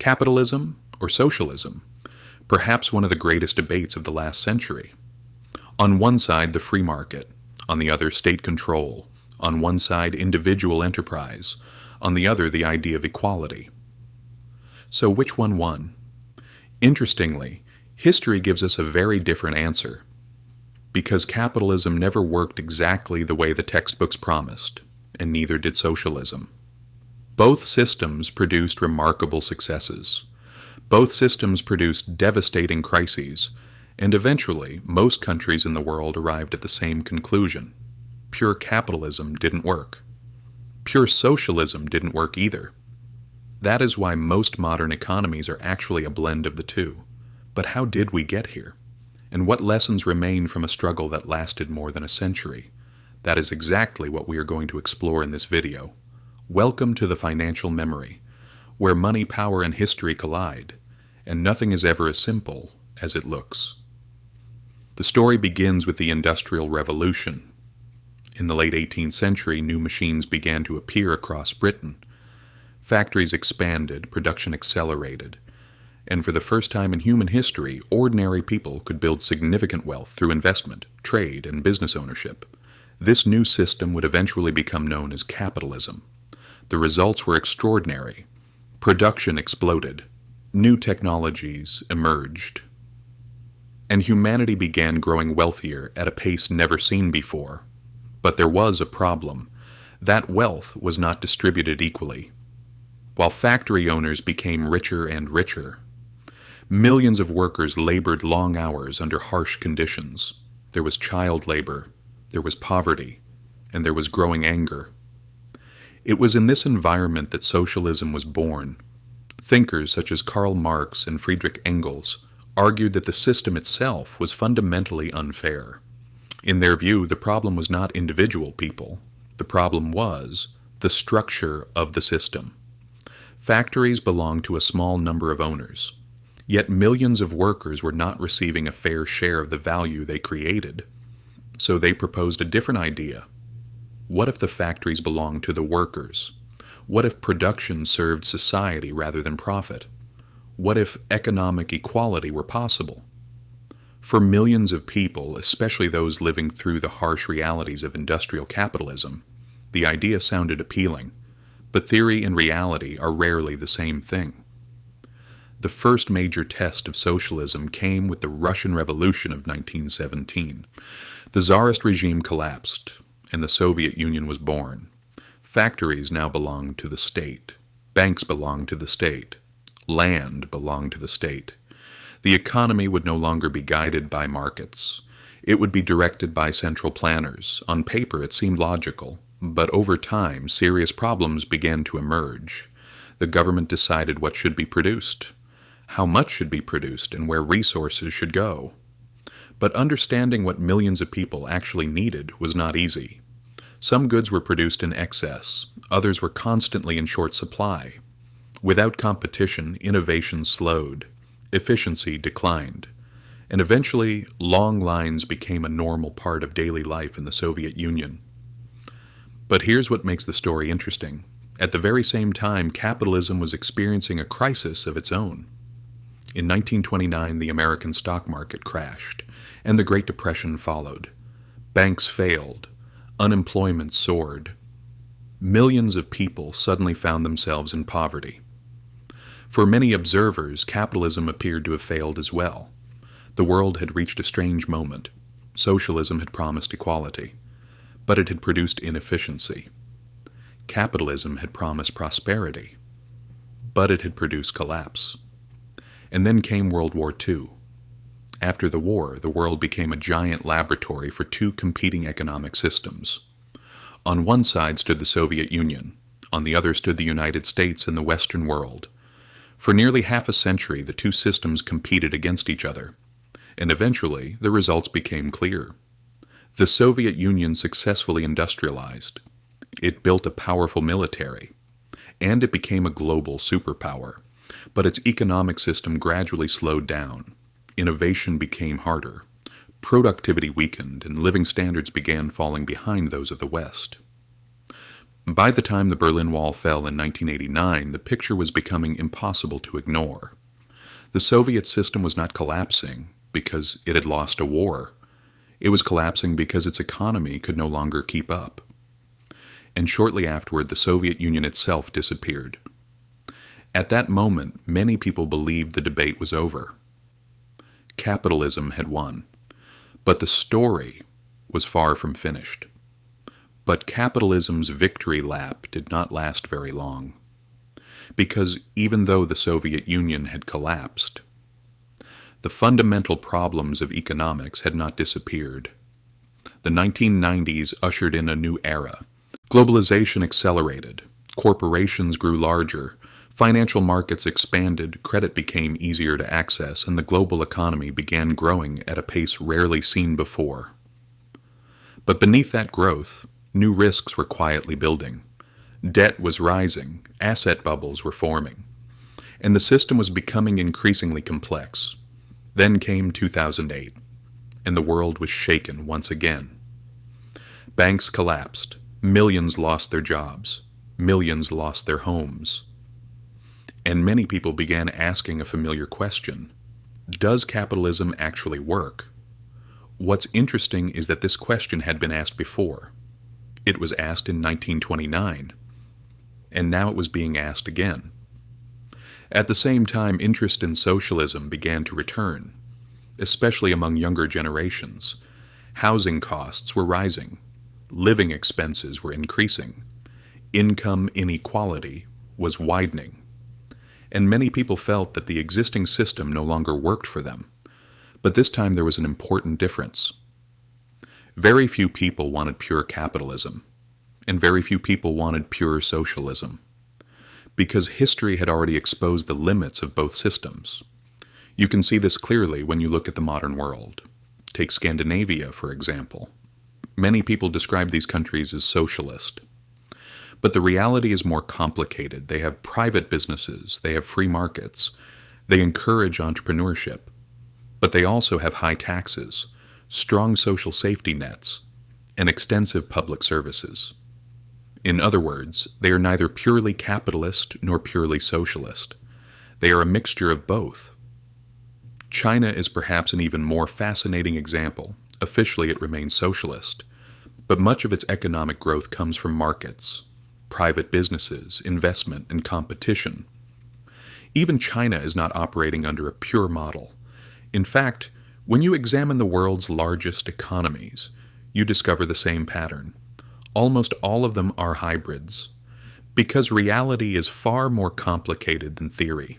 Capitalism or socialism? Perhaps one of the greatest debates of the last century. On one side, the free market. On the other, state control. On one side, individual enterprise. On the other, the idea of equality. So which one won? Interestingly, history gives us a very different answer. Because capitalism never worked exactly the way the textbooks promised, and neither did socialism. Both systems produced remarkable successes. Both systems produced devastating crises, and eventually, most countries in the world arrived at the same conclusion. Pure capitalism didn't work. Pure socialism didn't work either. That is why most modern economies are actually a blend of the two. But how did we get here? And what lessons remain from a struggle that lasted more than a century? That is exactly what we are going to explore in this video. Welcome to the financial memory, where money, power, and history collide, and nothing is ever as simple as it looks. The story begins with the Industrial Revolution. In the late 18th century, new machines began to appear across Britain. Factories expanded, production accelerated, and for the first time in human history, ordinary people could build significant wealth through investment, trade, and business ownership. This new system would eventually become known as capitalism. The results were extraordinary. Production exploded. New technologies emerged. And humanity began growing wealthier at a pace never seen before. But there was a problem. That wealth was not distributed equally. While factory owners became richer and richer, millions of workers labored long hours under harsh conditions. There was child labor, there was poverty, and there was growing anger. It was in this environment that socialism was born. Thinkers such as Karl Marx and Friedrich Engels argued that the system itself was fundamentally unfair. In their view, the problem was not individual people. The problem was the structure of the system. Factories belonged to a small number of owners. Yet millions of workers were not receiving a fair share of the value they created. So they proposed a different idea. What if the factories belonged to the workers? What if production served society rather than profit? What if economic equality were possible? For millions of people, especially those living through the harsh realities of industrial capitalism, the idea sounded appealing, but theory and reality are rarely the same thing. The first major test of socialism came with the Russian Revolution of 1917. The Tsarist regime collapsed, and the Soviet Union was born. Factories now belonged to the state. Banks belonged to the state. Land belonged to the state. The economy would no longer be guided by markets. It would be directed by central planners. On paper, it seemed logical, but over time, serious problems began to emerge. The government decided what should be produced, how much should be produced, and where resources should go. But understanding what millions of people actually needed was not easy. Some goods were produced in excess, others were constantly in short supply. Without competition, innovation slowed, efficiency declined, and eventually long lines became a normal part of daily life in the Soviet Union. But here's what makes the story interesting. At the very same time, capitalism was experiencing a crisis of its own. In 1929, the American stock market crashed, and the Great Depression followed. Banks failed. Unemployment soared. Millions of people suddenly found themselves in poverty. For many observers, capitalism appeared to have failed as well. The world had reached a strange moment. Socialism had promised equality, but it had produced inefficiency. Capitalism had promised prosperity, but it had produced collapse. And then came World War II. After the war, the world became a giant laboratory for two competing economic systems. On one side stood the Soviet Union. On the other stood the United States and the Western world. For nearly half a century, the two systems competed against each other, and eventually the results became clear. The Soviet Union successfully industrialized. It built a powerful military, and it became a global superpower. But its economic system gradually slowed down. Innovation became harder. Productivity weakened, and living standards began falling behind those of the West. By the time the Berlin Wall fell in 1989, the picture was becoming impossible to ignore. The Soviet system was not collapsing because it had lost a war. It was collapsing because its economy could no longer keep up. And shortly afterward, the Soviet Union itself disappeared. At that moment, many people believed the debate was over. Capitalism had won. But the story was far from finished. But capitalism's victory lap did not last very long. Because even though the Soviet Union had collapsed, the fundamental problems of economics had not disappeared. The 1990s ushered in a new era. Globalization accelerated. Corporations grew larger. Financial markets expanded, credit became easier to access, and the global economy began growing at a pace rarely seen before. But beneath that growth, new risks were quietly building. Debt was rising, asset bubbles were forming, and the system was becoming increasingly complex. Then came 2008, and the world was shaken once again. Banks collapsed, millions lost their jobs, millions lost their homes. And many people began asking a familiar question: does capitalism actually work? What's interesting is that this question had been asked before. It was asked in 1929, and now it was being asked again. At the same time, interest in socialism began to return, especially among younger generations. Housing costs were rising, living expenses were increasing, income inequality was widening. And many people felt that the existing system no longer worked for them. But this time there was an important difference. Very few people wanted pure capitalism, and very few people wanted pure socialism, because history had already exposed the limits of both systems. You can see this clearly when you look at the modern world. Take Scandinavia, for example. Many people describe these countries as socialist. But the reality is more complicated. They have private businesses, they have free markets, they encourage entrepreneurship, but they also have high taxes, strong social safety nets, and extensive public services. In other words, they are neither purely capitalist nor purely socialist. They are a mixture of both. China is perhaps an even more fascinating example. Officially, it remains socialist, but much of its economic growth comes from markets, private businesses, investment, and competition. Even China is not operating under a pure model. In fact, when you examine the world's largest economies, you discover the same pattern. Almost all of them are hybrids, because reality is far more complicated than theory.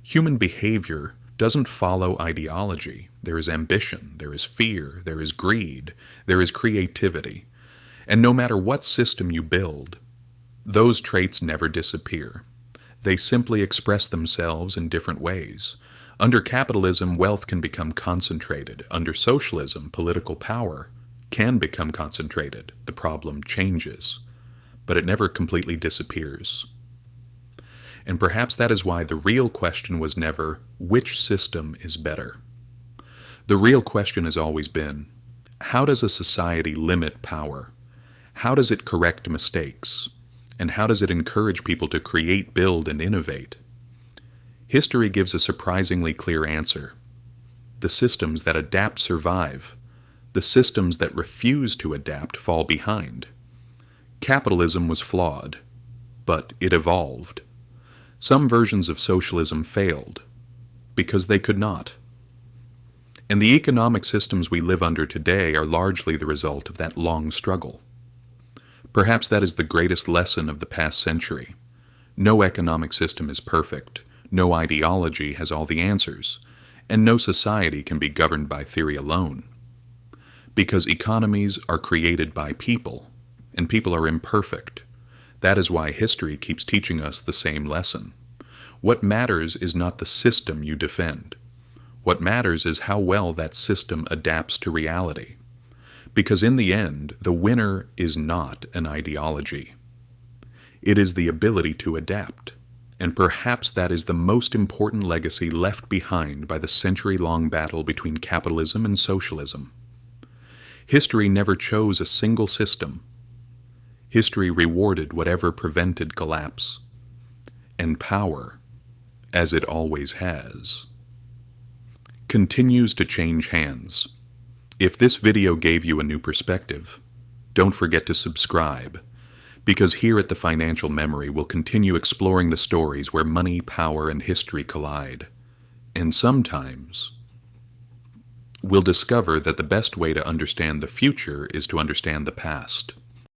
Human behavior doesn't follow ideology. There is ambition, there is fear, there is greed, there is creativity. And no matter what system you build, those traits never disappear. They simply express themselves in different ways. Under capitalism, wealth can become concentrated. Under socialism, political power can become concentrated. The problem changes, but it never completely disappears. And perhaps that is why the real question was never, which system is better? The real question has always been, how does a society limit power? How does it correct mistakes? And how does it encourage people to create, build, and innovate? History gives a surprisingly clear answer. The systems that adapt survive. The systems that refuse to adapt fall behind. Capitalism was flawed, but it evolved. Some versions of socialism failed, because they could not. And the economic systems we live under today are largely the result of that long struggle. Perhaps that is the greatest lesson of the past century. No economic system is perfect, no ideology has all the answers, and no society can be governed by theory alone. Because economies are created by people, and people are imperfect. That is why history keeps teaching us the same lesson. What matters is not the system you defend. What matters is how well that system adapts to reality. Because in the end, the winner is not an ideology. It is the ability to adapt. And perhaps that is the most important legacy left behind by the century-long battle between capitalism and socialism. History never chose a single system. History rewarded whatever prevented collapse, and power, as it always has, continues to change hands. If this video gave you a new perspective, don't forget to subscribe, because here at the Financial Memory we'll continue exploring the stories where money, power, and history collide. And sometimes we'll discover that the best way to understand the future is to understand the past.